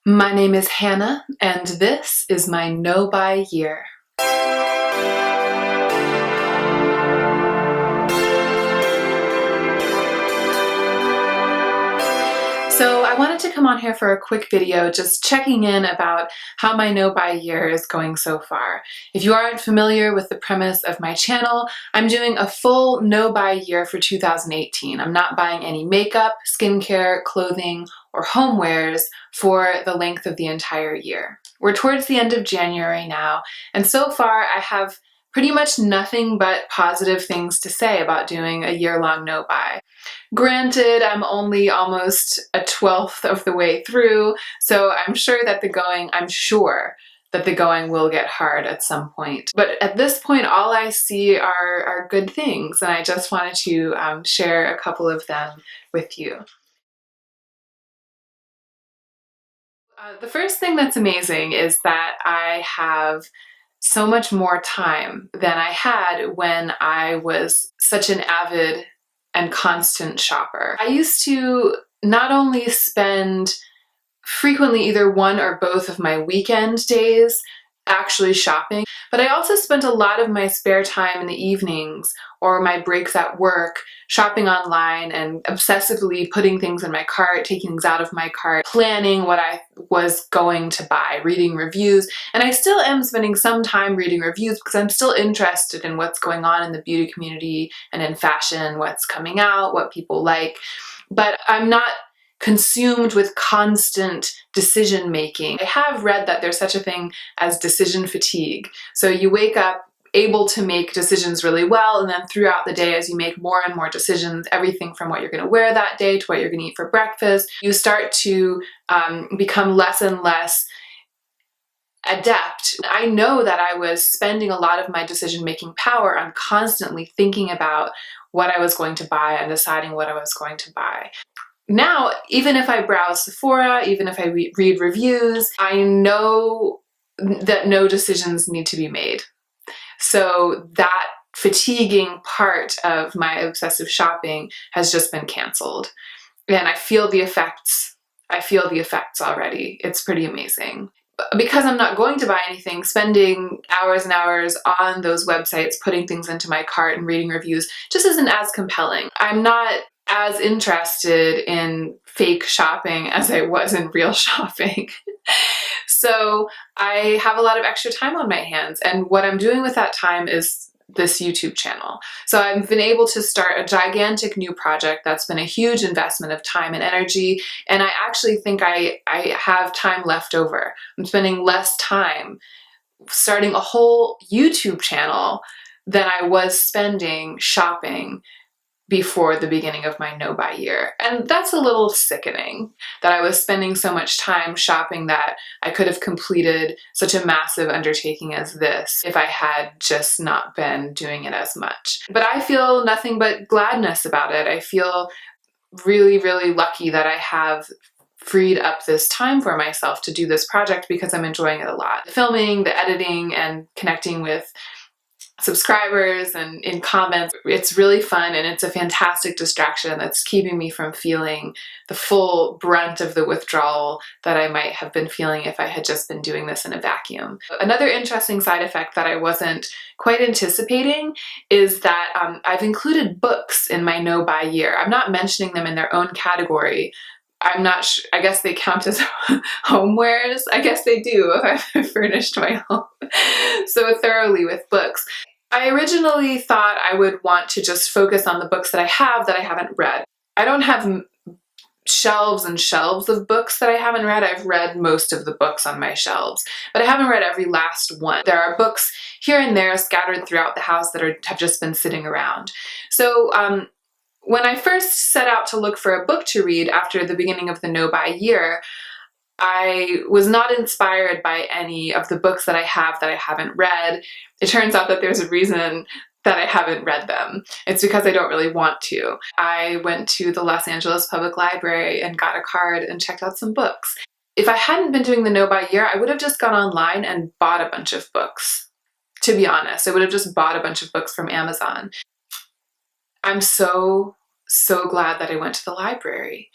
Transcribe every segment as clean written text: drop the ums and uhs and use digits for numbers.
My name is Hannah, and this is my no-buy year. So I wanted to come on here for a quick video just checking in about how my no-buy year is going so far. If you aren't familiar with the premise of my channel, I'm doing a full no-buy year for 2018. I'm not buying any makeup, skincare, clothing, or homewares for the length of the entire year. We're towards the end of January now, and so far I have pretty much nothing but positive things to say about doing a year-long no-buy. Granted, I'm only almost a 12th of the way through, so I'm sure that the going will get hard at some point. But at this point, all I see are good things, and I just wanted to share a couple of them with you. The first thing that's amazing is that I have so much more time than I had when I was such an avid and constant shopper. I used to not only spend frequently either one or both of my weekend days actually shopping, but I also spent a lot of my spare time in the evenings or my breaks at work shopping online and obsessively putting things in my cart, taking things out of my cart, planning what I was going to buy, reading reviews. And I still am spending some time reading reviews because I'm still interested in what's going on in the beauty community and in fashion, what's coming out, what people like. But I'm not consumed with constant decision making. I have read that there's such a thing as decision fatigue. So you wake up able to make decisions really well, and then throughout the day, as you make more and more decisions, everything from what you're going to wear that day to what you're going to eat for breakfast, you start to become less and less adept. I know that I was spending a lot of my decision-making power on constantly thinking about what I was going to buy and deciding what I was going to buy. Now, even if I browse Sephora, even if I read reviews, I know that no decisions need to be made. So that fatiguing part of my obsessive shopping has just been canceled. And I feel the effects. I feel the effects already. It's pretty amazing. Because I'm not going to buy anything, spending hours and hours on those websites, putting things into my cart and reading reviews just isn't as compelling. I'm not as interested in fake shopping as I was in real shopping. So I have a lot of extra time on my hands, and what I'm doing with that time is this YouTube channel. So I've been able to start a gigantic new project that's been a huge investment of time and energy, and I actually think I have time left over. I'm spending less time starting a whole YouTube channel than I was spending shopping before the beginning of my no-buy year. And that's a little sickening that I was spending so much time shopping that I could have completed such a massive undertaking as this if I had just not been doing it as much. But I feel nothing but gladness about it. I feel really, really lucky that I have freed up this time for myself to do this project because I'm enjoying it a lot. The filming, the editing, and connecting with subscribers and in comments. It's really fun, and it's a fantastic distraction that's keeping me from feeling the full brunt of the withdrawal that I might have been feeling if I had just been doing this in a vacuum. Another interesting side effect that I wasn't quite anticipating is that I've included books in my no-buy year. I'm not mentioning them in their own category. I'm not sure, I guess they count as homewares. I guess they do if I've furnished my home so thoroughly with books. I originally thought I would want to just focus on the books that I haven't read. I don't have shelves and shelves of books that I haven't read. I've read most of the books on my shelves, but I haven't read every last one. There are books here and there scattered throughout the house that have just been sitting around. So when I first set out to look for a book to read after the beginning of the no-buy year, I was not inspired by any of the books that I haven't read. It turns out that there's a reason that I haven't read them. It's because I don't really want to. I went to the Los Angeles Public Library and got a card and checked out some books. If I hadn't been doing the no-buy year, I would have just gone online and bought a bunch of books. To be honest, I would have just bought a bunch of books from Amazon. I'm so glad that I went to the library.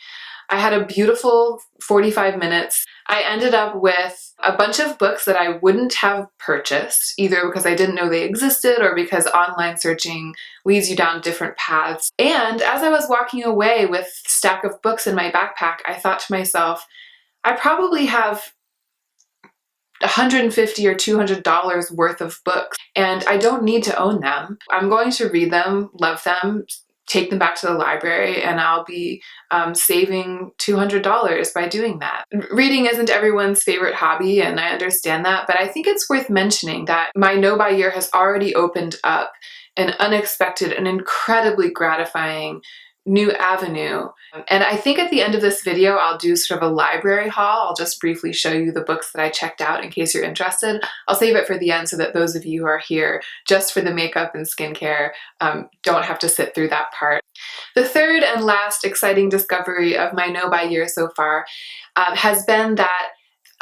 I had a beautiful 45 minutes. I ended up with a bunch of books that I wouldn't have purchased, either because I didn't know they existed or because online searching leads you down different paths. And as I was walking away with a stack of books in my backpack, I thought to myself, I probably have $150 or $200 worth of books, and I don't need to own them. I'm going to read them, love them, take them back to the library, and I'll be saving $200 by doing that. Reading isn't everyone's favorite hobby, and I understand that, but I think it's worth mentioning that my no-buy year has already opened up an unexpected and incredibly gratifying new avenue. And I think at the end of this video, I'll do sort of a library haul. I'll just briefly show you the books that I checked out in case you're interested. I'll save it for the end so that those of you who are here just for the makeup and skincare don't have to sit through that part. The third and last exciting discovery of my no-buy year so far has been that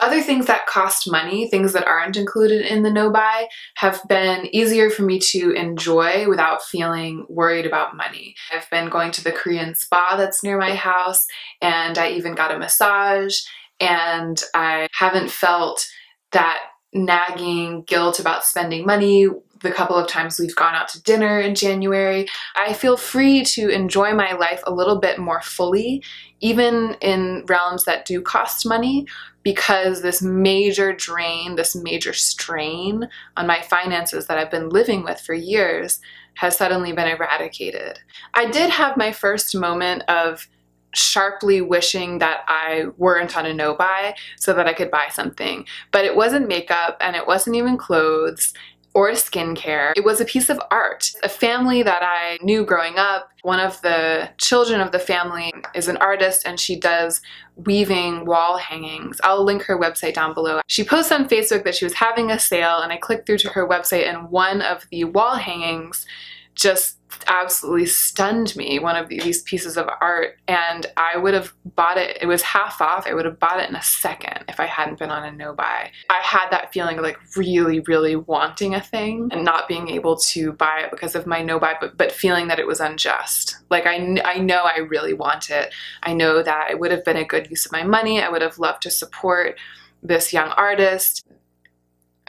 other things that cost money, things that aren't included in the no-buy, have been easier for me to enjoy without feeling worried about money. I've been going to the Korean spa that's near my house, and I even got a massage, and I haven't felt that nagging guilt about spending money the couple of times we've gone out to dinner in January. I feel free to enjoy my life a little bit more fully, even in realms that do cost money, because this major drain, this major strain on my finances that I've been living with for years has suddenly been eradicated. I did have my first moment of sharply wishing that I weren't on a no-buy so that I could buy something, but it wasn't makeup and it wasn't even clothes or skincare. It was a piece of art. A family that I knew growing up, one of the children of the family is an artist, and she does weaving wall hangings. I'll link her website down below. She posted on Facebook that she was having a sale, and I clicked through to her website, and one of the wall hangings just absolutely stunned me, one of these pieces of art, and I would have bought it. It was half off. I would have bought it in a second if I hadn't been on a no-buy. I had that feeling of like really, really wanting a thing and not being able to buy it because of my no-buy, but feeling that it was unjust. Like I know I really want it. I know that it would have been a good use of my money. I would have loved to support this young artist,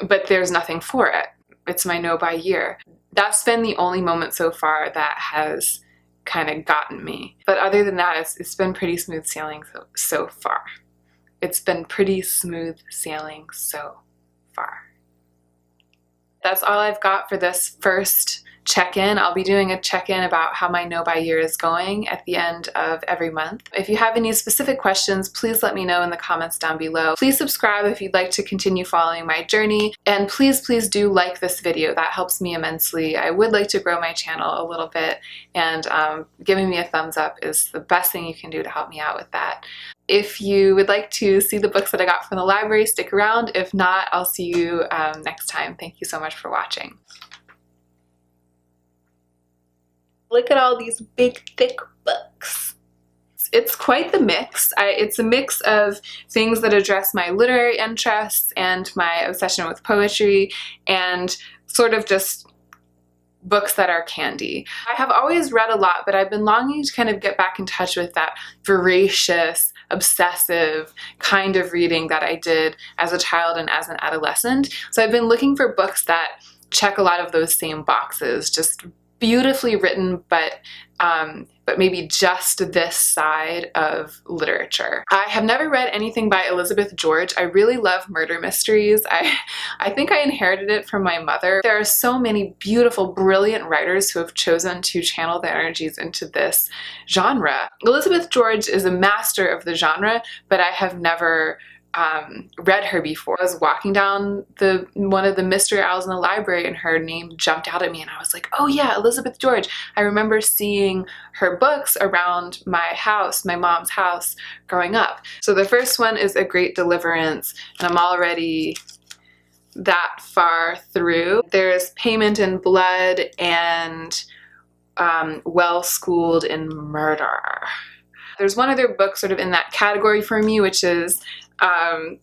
but there's nothing for it. It's my no-buy year. That's been the only moment so far that has kind of gotten me. But other than that, it's been pretty smooth sailing so far. It's been pretty smooth sailing so far. That's all I've got for this first check-in. I'll be doing a check-in about how my no-buy year is going at the end of every month. If you have any specific questions, please let me know in the comments down below. Please subscribe if you'd like to continue following my journey, and please do like this video. That helps me immensely. I would like to grow my channel a little bit, and giving me a thumbs up is the best thing you can do to help me out with that. If you would like to see the books that I got from the library, stick around. If not, I'll see you next time. Thank you so much for watching. Look at all these big, thick books. It's quite the mix. It's a mix of things that address my literary interests and my obsession with poetry, and sort of just books that are candy. I have always read a lot, but I've been longing to kind of get back in touch with that voracious, obsessive kind of reading that I did as a child and as an adolescent. So I've been looking for books that check a lot of those same boxes, just beautifully written, but maybe just this side of literature. I have never read anything by Elizabeth George. I really love murder mysteries. I think I inherited it from my mother. There are so many beautiful, brilliant writers who have chosen to channel their energies into this genre. Elizabeth George is a master of the genre, but I have never read her before. I was walking down one of the mystery aisles in the library, and her name jumped out at me, and I was like, oh yeah, Elizabeth George. I remember seeing her books around my house, my mom's house, growing up. So the first one is A Great Deliverance, and I'm already that far through. There's Payment in Blood and Well Schooled in Murder. There's one other book sort of in that category for me, which is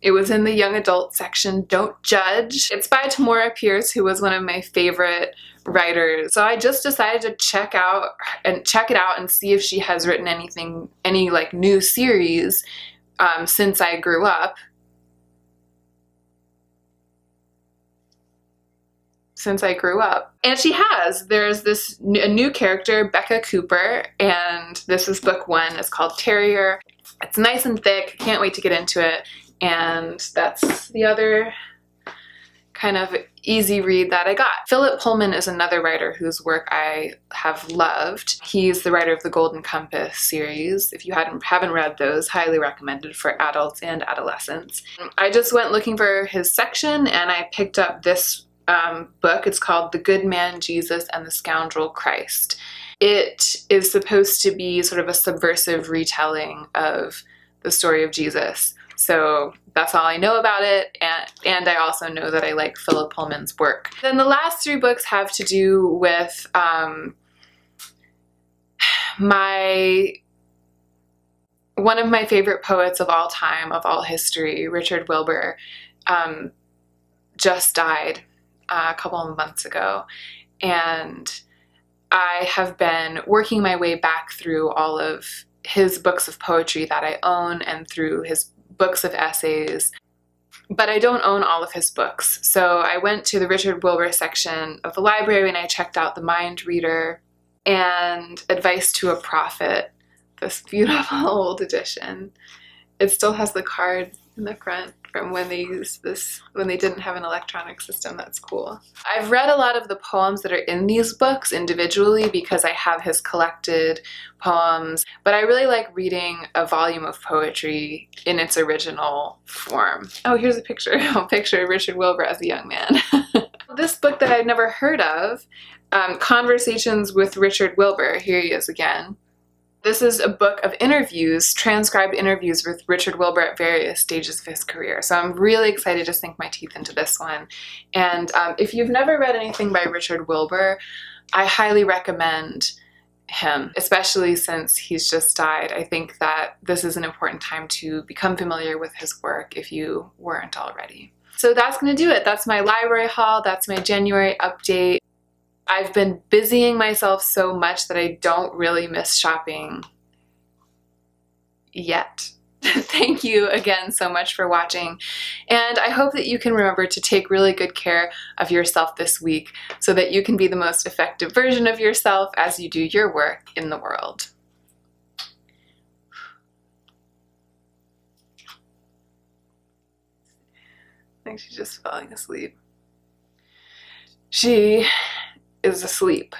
It was in the young adult section. Don't judge. It's by Tamora Pierce, who was one of my favorite writers. So I just decided to check it out and see if she has written any like new series since I grew up. And she has. There's a new character, Becca Cooper, and this is book 1. It's called Terrier. It's nice and thick. Can't wait to get into it. And that's the other kind of easy read that I got. Philip Pullman is another writer whose work I have loved. He's the writer of the Golden Compass series. If you haven't read those, highly recommended for adults and adolescents. I just went looking for his section and I picked up this book. It's called The Good Man Jesus and the Scoundrel Christ. It is supposed to be sort of a subversive retelling of the story of Jesus. So that's all I know about it, and I also know that I like Philip Pullman's work. Then the last 3 books have to do with one of my favorite poets of all time, of all history, Richard Wilbur, just died a couple of months ago, and I have been working my way back through all of his books of poetry that I own and through his books of essays, but I don't own all of his books. So I went to the Richard Wilbur section of the library and I checked out The Mind Reader and Advice to a Prophet, this beautiful old edition. It still has the card in the front from when they used this, when they didn't have an electronic system. That's cool. I've read a lot of the poems that are in these books individually because I have his collected poems, but I really like reading a volume of poetry in its original form. Oh, here's a picture of Richard Wilbur as a young man. This book that I've never heard of, Conversations with Richard Wilbur, here he is again. This is a book of interviews, transcribed interviews with Richard Wilbur at various stages of his career. So I'm really excited to sink my teeth into this one. And if you've never read anything by Richard Wilbur, I highly recommend him, especially since he's just died. I think that this is an important time to become familiar with his work if you weren't already. So that's going to do it. That's my library haul. That's my January update. I've been busying myself so much that I don't really miss shopping yet. Thank you again so much for watching, and I hope that you can remember to take really good care of yourself this week so that you can be the most effective version of yourself as you do your work in the world. I think she's just falling asleep. She is asleep.